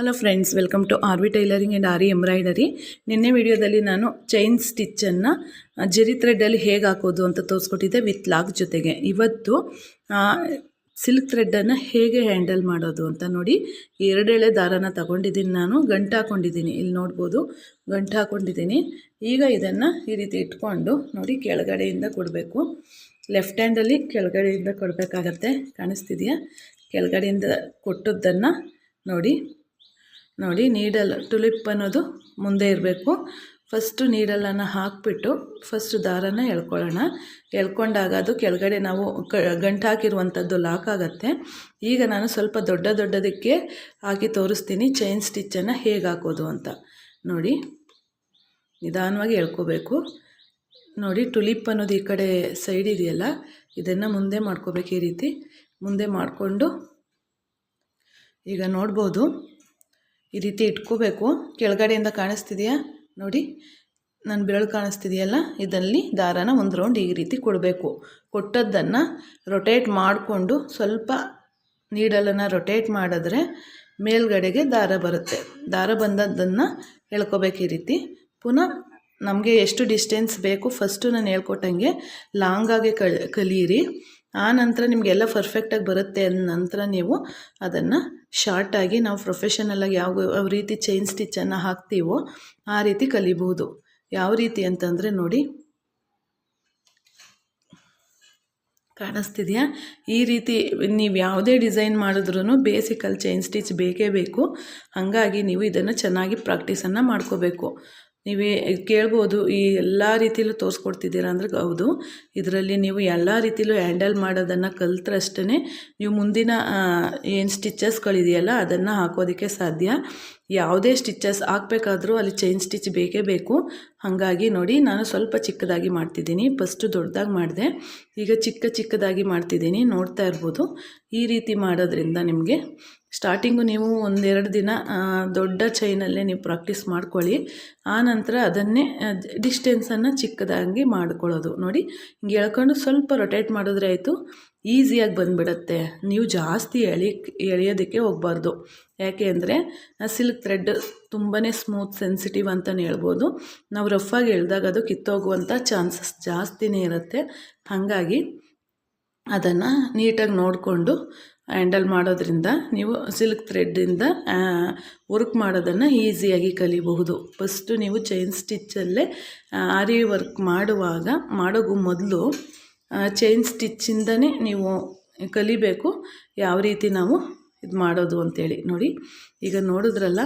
Hello friends, welcome to R V tailoring and R embroidery. ನಿನ್ನೆ ವಿಡಿಯೋದಲ್ಲಿ ನಾನು chain ಸ್ಟಿಚ್ಚನ್ನು ಜರಿ ಥ್ರೆಡ್ಡಲ್ಲಿ ಹೇಗೆ ಹಾಕೋದು ಅಂತ ತೋರಿಸ್ಕೊಟ್ಟಿದ್ದೆ ವಿತ್ ಲಾಕ್ ಜೊತೆಗೆ. ಇವತ್ತು ಸಿಲ್ಕ್ ಥ್ರೆಡ್ಡನ್ನು ಹೇಗೆ ಹ್ಯಾಂಡಲ್ ಮಾಡೋದು ಅಂತ ನೋಡಿ. 2 ಎಳೆ ದಾರನ ತಗೊಂಡಿದ್ದೀನಿ, ನಾನು ಗಂಟು ಹಾಕ್ಕೊಂಡಿದ್ದೀನಿ. ಇಲ್ಲಿ ನೋಡ್ಬೋದು, ಗಂಟು ಹಾಕ್ಕೊಂಡಿದ್ದೀನಿ. ಈಗ ಇದನ್ನು ಈ ರೀತಿ ಇಟ್ಕೊಂಡು ನೋಡಿ, ಕೆಳಗಡೆಯಿಂದ ಕೊಡಬೇಕು. ಲೆಫ್ಟ್ ಹ್ಯಾಂಡಲ್ಲಿ ಕೆಳಗಡೆಯಿಂದ ಕೊಡಬೇಕಾಗತ್ತೆ. ಕಾಣಿಸ್ತಿದೆಯಾ? ಕೆಳಗಡೆಯಿಂದ ಕೊಟ್ಟದ್ದನ್ನು ನೋಡಿ ನೀಡಲ್ ಟುಲಿಪ್ ಅನ್ನೋದು ಮುಂದೆ ಇರಬೇಕು. ಫಸ್ಟು ನೀಡಲನ್ನು ಹಾಕಿಬಿಟ್ಟು ಫಸ್ಟ್ ದಾರನ ಎಳ್ಕೊಳ್ಳೋಣ. ಎಳ್ಕೊಂಡಾಗ ಅದು ಕೆಳಗಡೆ ನಾವು ಗಂಟು ಹಾಕಿರುವಂಥದ್ದು ಲಾಕ್ ಆಗುತ್ತೆ. ಈಗ ನಾನು ಸ್ವಲ್ಪ ದೊಡ್ಡದಕ್ಕೆ ಹಾಕಿ ತೋರಿಸ್ತೀನಿ ಚೈನ್ ಸ್ಟಿಚ್ಚನ್ನು ಹೇಗೆ ಹಾಕೋದು ಅಂತ. ನೋಡಿ, ನಿಧಾನವಾಗಿ ಎಳ್ಕೋಬೇಕು. ನೋಡಿ, ಟುಲಿಪ್ ಅನ್ನೋದು ಈ ಕಡೆ ಸೈಡ್ ಇದೆಯಲ್ಲ, ಇದನ್ನು ಮುಂದೆ ಮಾಡ್ಕೋಬೇಕು. ಈ ರೀತಿ ಮುಂದೆ ಮಾಡಿಕೊಂಡು ಈಗ ನೋಡ್ಬೋದು, ಈ ರೀತಿ ಇಟ್ಕೋಬೇಕು. ಕೆಳಗಡೆಯಿಂದ ಕಾಣಿಸ್ತಿದೆಯಾ ನೋಡಿ, ನನ್ನ ಬೆರಳು ಕಾಣಿಸ್ತಿದೆಯಲ್ಲ, ಇದರಲ್ಲಿ ದಾರಾನ ಒಂದು ರೌಂಡ್ ಈ ರೀತಿ ಕೊಡಬೇಕು. ಕೊಟ್ಟದ್ದನ್ನು ರೊಟೇಟ್ ಮಾಡಿಕೊಂಡು ಸ್ವಲ್ಪ ನೀಡಲನ್ನು ರೊಟೇಟ್ ಮಾಡಿದ್ರೆ ಮೇಲ್ಗಡೆಗೆ ದಾರ ಬರುತ್ತೆ. ದಾರ ಬಂದದ್ದನ್ನು ಎಳ್ಕೋಬೇಕು. ಈ ರೀತಿ ಪುನಃ ನಮಗೆ ಎಷ್ಟು ಡಿಸ್ಟೆನ್ಸ್ ಬೇಕು ಫಸ್ಟು ನಾನು ಹೇಳ್ಕೊಟ್ಟಂಗೆ ಲಾಂಗಾಗಿ ಕಲೀರಿ. ಆ ನಂತರ ನಿಮಗೆಲ್ಲ ಪರ್ಫೆಕ್ಟಾಗಿ ಬರುತ್ತೆ. ಅಂದ ನಂತರ ನೀವು ಅದನ್ನು ಶಾರ್ಟಾಗಿ ನಾವು ಪ್ರೊಫೆಷನಲಾಗಿ ಯಾವ ರೀತಿ ಚೈನ್ ಸ್ಟಿಚ್ಚನ್ನು ಹಾಕ್ತೀವೋ ಆ ರೀತಿ ಕಲಿಬಹುದು. ಯಾವ ರೀತಿ ಅಂತಂದರೆ ನೋಡಿ, ಕಾಣಿಸ್ತಿದೆಯಾ? ಈ ರೀತಿ ನೀವು ಯಾವುದೇ ಡಿಸೈನ್ ಮಾಡಿದ್ರೂ ಬೇಸಿಕಲ್ ಚೈನ್ ಸ್ಟಿಚ್ ಬೇಕೇ ಬೇಕು. ಹಾಗಾಗಿ ನೀವು ಇದನ್ನು ಚೆನ್ನಾಗಿ ಪ್ರಾಕ್ಟೀಸನ್ನು ಮಾಡ್ಕೋಬೇಕು. ನೀವೇ ಕೇಳ್ಬೋದು, ಈ ಎಲ್ಲ ರೀತಿಯಲ್ಲೂ ತೋರಿಸ್ಕೊಡ್ತಿದ್ದೀರಾ ಅಂದರೆ ಹೌದು. ಇದರಲ್ಲಿ ನೀವು ಎಲ್ಲ ರೀತಿಯಲ್ಲೂ ಹ್ಯಾಂಡಲ್ ಮಾಡೋದನ್ನು ಕಲ್ತ್ರಷ್ಟೇ ನೀವು ಮುಂದಿನ ಏನು ಸ್ಟಿಚಸ್ಗಳಿದೆಯಲ್ಲ ಅದನ್ನು ಹಾಕೋದಕ್ಕೆ ಸಾಧ್ಯ. ಯಾವುದೇ ಸ್ಟಿಚಸ್ ಹಾಕಬೇಕಾದ್ರೂ ಅಲ್ಲಿ ಚೈನ್ ಸ್ಟಿಚ್ ಬೇಕೇ ಬೇಕು. ಹಾಗಾಗಿ ನೋಡಿ, ನಾನು ಸ್ವಲ್ಪ ಚಿಕ್ಕದಾಗಿ ಮಾಡ್ತಿದ್ದೀನಿ. ಫಸ್ಟು ದೊಡ್ಡದಾಗಿ ಮಾಡಿದೆ, ಈಗ ಚಿಕ್ಕದಾಗಿ ಮಾಡ್ತಿದ್ದೀನಿ. ನೋಡ್ತಾ ಇರ್ಬೋದು. ಈ ರೀತಿ ಮಾಡೋದ್ರಿಂದ ನಿಮಗೆ ಸ್ಟಾರ್ಟಿಂಗು ನೀವು 1-2 ದಿನ ದೊಡ್ಡ ಚೈನಲ್ಲೇ ನೀವು ಪ್ರಾಕ್ಟೀಸ್ ಮಾಡ್ಕೊಳ್ಳಿ. ಆನಂತರ ಅದನ್ನೇ ಡಿಸ್ಟೆನ್ಸನ್ನು ಚಿಕ್ಕದಾಗಿ ಮಾಡ್ಕೊಳ್ಳೋದು. ನೋಡಿ, ಹಿಂಗೆ ಎಳ್ಕೊಂಡು ಸ್ವಲ್ಪ ರೊಟೇಟ್ ಮಾಡಿದ್ರೆ ಆಯಿತು, ಈಸಿಯಾಗಿ ಬಂದುಬಿಡುತ್ತೆ. ನೀವು ಜಾಸ್ತಿ ಎಳೆಯೋದಕ್ಕೆ ಹೋಗಬಾರ್ದು. ಯಾಕೆ ಅಂದರೆ ಸಿಲ್ಕ್ ಥ್ರೆಡ್ ತುಂಬಾ ಸ್ಮೂತ್, ಸೆನ್ಸಿಟಿವ್ ಅಂತಲೇ ಹೇಳ್ಬೋದು. ನಾವು ರಫಾಗಿ ಎಳೆದಾಗ ಅದು ಕಿತ್ತೋಗುವಂಥ ಚಾನ್ಸಸ್ ಜಾಸ್ತಿನೇ ಇರುತ್ತೆ. ಹಾಗಾಗಿ ಅದನ್ನು ನೀಟಾಗಿ ನೋಡಿಕೊಂಡು ಹ್ಯಾಂಡಲ್ ಮಾಡೋದ್ರಿಂದ ನೀವು ಸಿಲ್ಕ್ ಥ್ರೆಡ್ಡಿಂದ ವರ್ಕ್ ಮಾಡೋದನ್ನು ಈಸಿಯಾಗಿ ಕಲಿಬಹುದು. ಫಸ್ಟು ನೀವು ಚೈನ್ ಸ್ಟಿಚ್ಚಲ್ಲೇ ಆರಿ ವರ್ಕ್ ಮಾಡೋಕ್ಕೂ ಮೊದಲು ಚೈನ್ ಸ್ಟಿಚ್ಚಿಂದನೇ ನೀವು ಕಲಿಬೇಕು, ಯಾವ ರೀತಿ ನಾವು ಇದು ಮಾಡೋದು ಅಂಥೇಳಿ. ನೋಡಿ, ಈಗ ನೋಡಿದ್ರಲ್ಲ,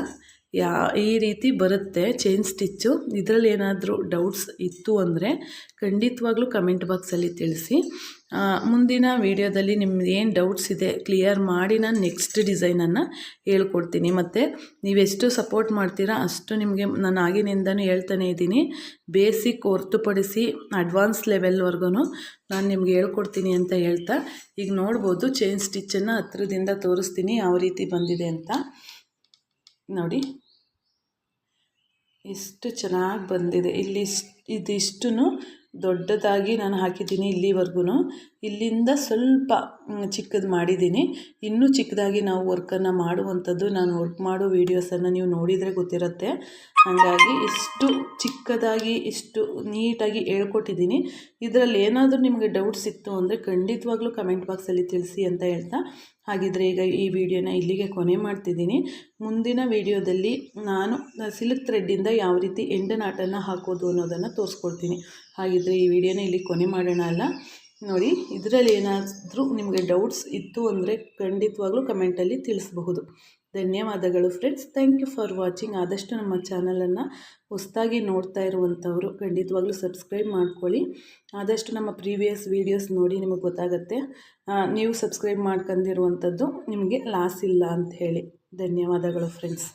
ಈ ರೀತಿ ಬರುತ್ತೆ ಚೈನ್ ಸ್ಟಿಚ್ಚು. ಇದರಲ್ಲಿ ಏನಾದರೂ ಡೌಟ್ಸ್ ಇತ್ತು ಅಂದರೆ ಖಂಡಿತವಾಗ್ಲೂ ಕಮೆಂಟ್ ಬಾಕ್ಸಲ್ಲಿ ತಿಳಿಸಿ. ಮುಂದಿನ ವೀಡಿಯೋದಲ್ಲಿ ನಿಮ್ದು ಏನು ಡೌಟ್ಸ್ ಇದೆ ಕ್ಲಿಯರ್ ಮಾಡಿ ನಾನು ನೆಕ್ಸ್ಟ್ ಡಿಸೈನನ್ನು ಹೇಳ್ಕೊಡ್ತೀನಿ. ಮತ್ತು ನೀವೆಷ್ಟು ಸಪೋರ್ಟ್ ಮಾಡ್ತೀರಾ ಅಷ್ಟು ನಿಮಗೆ ನಾನು ಆಗಿನಿಂದನೂ ಹೇಳ್ತಾನೆ ಇದ್ದೀನಿ. ಬೇಸಿಕ್ ಹೊರತುಪಡಿಸಿ ಅಡ್ವಾನ್ಸ್ ಲೆವೆಲ್ವರೆಗೂ ನಾನು ನಿಮ್ಗೆ ಹೇಳ್ಕೊಡ್ತೀನಿ ಅಂತ ಹೇಳ್ತಾ, ಈಗ ನೋಡ್ಬೋದು ಚೈನ್ ಸ್ಟಿಚ್ಚನ್ನು ಹತ್ರದಿಂದ ತೋರಿಸ್ತೀನಿ ಯಾವ ರೀತಿ ಬಂದಿದೆ ಅಂತ. ನೋಡಿ, ಎಷ್ಟು ಚೆನ್ನಾಗಿ ಬಂದಿದೆ. ಇದಿಷ್ಟು ದೊಡ್ಡದಾಗಿ ನಾನು ಹಾಕಿದ್ದೀನಿ ಇಲ್ಲಿವರೆಗೂ. ಇಲ್ಲಿಂದ ಸ್ವಲ್ಪ ಚಿಕ್ಕದು ಮಾಡಿದ್ದೀನಿ. ಇನ್ನೂ ಚಿಕ್ಕದಾಗಿ ನಾವು ವರ್ಕನ್ನು ಮಾಡುವಂಥದ್ದು ನಾನು ವರ್ಕ್ ಮಾಡೋ ವೀಡಿಯೋಸನ್ನು ನೀವು ನೋಡಿದರೆ ಗೊತ್ತಿರುತ್ತೆ. ಹಾಗಾಗಿ ಇಷ್ಟು ಚಿಕ್ಕದಾಗಿ ಇಷ್ಟು ನೀಟಾಗಿ ಹೇಳ್ಕೊಟ್ಟಿದ್ದೀನಿ. ಇದರಲ್ಲಿ ಏನಾದರೂ ನಿಮಗೆ ಡೌಟ್ಸ್ ಇತ್ತು ಅಂದರೆ ಖಂಡಿತವಾಗ್ಲೂ ಕಮೆಂಟ್ ಬಾಕ್ಸಲ್ಲಿ ತಿಳಿಸಿ ಅಂತ ಹೇಳ್ತಾ, ಹಾಗಿದ್ರೆ ಈಗ ಈ ವಿಡಿಯೋನ ಇಲ್ಲಿಗೆ ಕೊನೆ ಮಾಡ್ತಿದ್ದೀನಿ. ಮುಂದಿನ ವಿಡಿಯೋದಲ್ಲಿ ನಾನು ಸಿಲ್ಕ್ ಥ್ರೆಡ್ಡಿಂದ ಯಾವ ರೀತಿ ಎಂಡ್ ನಾಟನ್ನು ಹಾಕೋದು ಅನ್ನೋದನ್ನು ತೋರಿಸ್ಕೊಡ್ತೀನಿ. ಹಾಗಿದ್ರೆ ಈ ವಿಡಿಯೋನ ಇಲ್ಲಿ ಕೊನೆ ಮಾಡೋಣ ಅಲ್ಲ. ನೋಡಿ, ಇದರಲ್ಲಿ ಏನಾದರೂ ನಿಮಗೆ ಡೌಟ್ಸ್ ಇತ್ತು ಅಂದರೆ ಖಂಡಿತವಾಗ್ಲೂ ಕಮೆಂಟಲ್ಲಿ ತಿಳಿಸಬಹುದು. ಧನ್ಯವಾದಗಳು friends. Thank you for watching. ಆದಷ್ಟು ನಮ್ಮ ಚಾನಲನ್ನು ಹೊಸದಾಗಿ ನೋಡ್ತಾ ಇರುವಂಥವರು ಖಂಡಿತವಾಗ್ಲೂ ಸಬ್ಸ್ಕ್ರೈಬ್ ಮಾಡ್ಕೊಳ್ಳಿ. ಆದಷ್ಟು ನಮ್ಮ ಪ್ರೀವಿಯಸ್ ವೀಡಿಯೋಸ್ ನೋಡಿ ನಿಮಗೆ ಗೊತ್ತಾಗುತ್ತೆ. ನೀವು ಸಬ್ಸ್ಕ್ರೈಬ್ ಮಾಡ್ಕೊಂಡಿರುವಂಥದ್ದು ನಿಮಗೆ ಲಾಸ್ ಇಲ್ಲ ಅಂತ ಹೇಳಿ. ಧನ್ಯವಾದಗಳು ಫ್ರೆಂಡ್ಸ್.